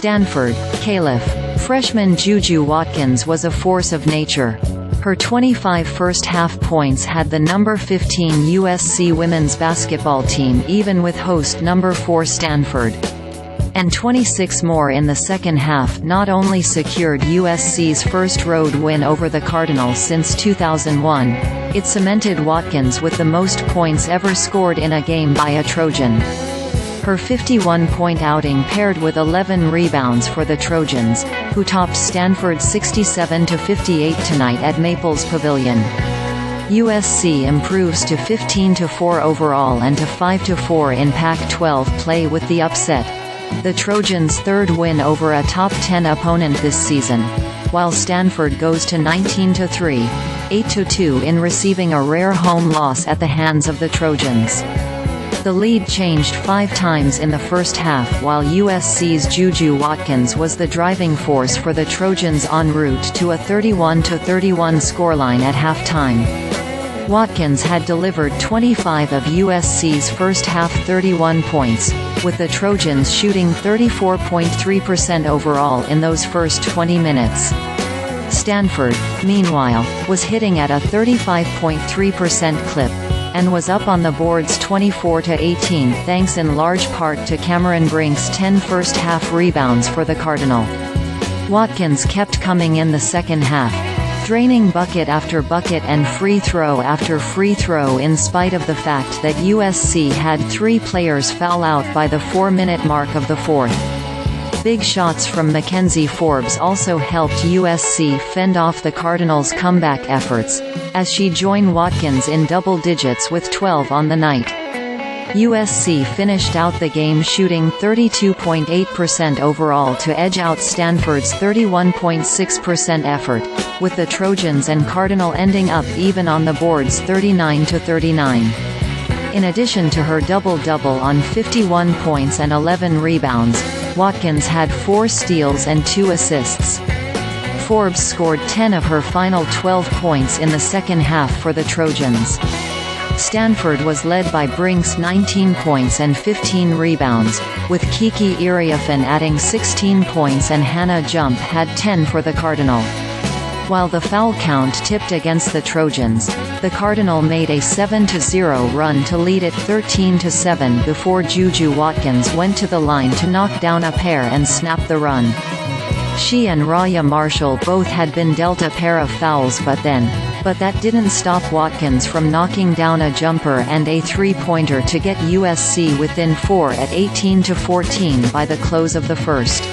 Stanford, CALIF. Freshman JuJu Watkins was a force of nature. Her 25 first-half points had the number 15 USC women's basketball team even with host number 4 Stanford. And 26 more in the second half not only secured USC's first road win over the Cardinal since 2001, it cemented Watkins with the most points ever scored in a game by a Trojan. Her 51-point outing paired with 11 rebounds for the Trojans, who topped Stanford 67-58 tonight at Maples Pavilion. USC improves to 15-4 overall and to 5-4 in Pac-12 play with the upset, the Trojans' third win over a top 10 opponent this season, while Stanford goes to 19-3, 8-2 in receiving a rare home loss at the hands of the Trojans. The lead changed 5 times in the first half while USC's JuJu Watkins was the driving force for the Trojans en route to a 31-31 scoreline at halftime. Watkins had delivered 25 of USC's first-half 31 points, with the Trojans shooting 34.3% overall in those first 20 minutes. Stanford, meanwhile, was hitting at a 35.3% clip, and was up on the boards 24-18 thanks in large part to Cameron Brink's 10 first-half rebounds for the Cardinal. Watkins kept coming in the second half, draining bucket after bucket and free throw after free throw in spite of the fact that USC had 3 players foul out by the 4-minute mark of the fourth. Big shots from McKenzie Forbes also helped USC fend off the Cardinals' comeback efforts, as she joined Watkins in double digits with 12 on the night. USC finished out the game shooting 32.8% overall to edge out Stanford's 31.6% effort, with the Trojans and Cardinal ending up even on the boards 39-39. In addition to her double-double on 51 points and 11 rebounds, Watkins had 4 steals and 2 assists. Forbes scored 10 of her final 12 points in the second half for the Trojans. Stanford was led by Brink's 19 points and 15 rebounds, with Kiki Iriafen adding 16 points and Hannah Jump had 10 for the Cardinal. While the foul count tipped against the Trojans, the Cardinal made a 7-0 run to lead it 13-7 before JuJu Watkins went to the line to knock down a pair and snap the run. She and Rayah Marshall both had been dealt a pair of fouls but that didn't stop Watkins from knocking down a jumper and a three-pointer to get USC within 4 at 18-14 by the close of the first.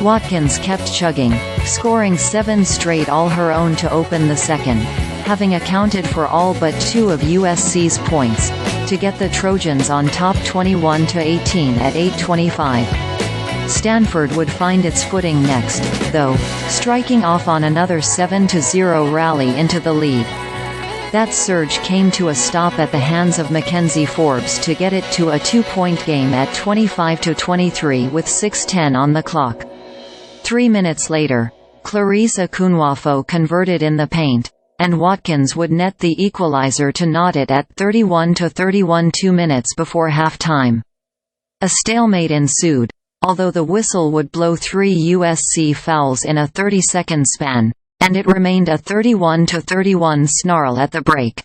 Watkins kept chugging, scoring 7 straight all her own to open the second, having accounted for all but 2 of USC's points, to get the Trojans on top 21-18 at 8:25. Stanford would find its footing next, though, striking off on another 7-0 rally into the lead. That surge came to a stop at the hands of McKenzie Forbes to get it to a 2-point game at 25-23 with 6:10 on the clock. 3 minutes later, Clarice Akunwafo converted in the paint, and Watkins would net the equalizer to knot it at 31-31 2 minutes before halftime. A stalemate ensued, although the whistle would blow 3 USC fouls in a 30-second span, and it remained a 31-31 snarl at the break.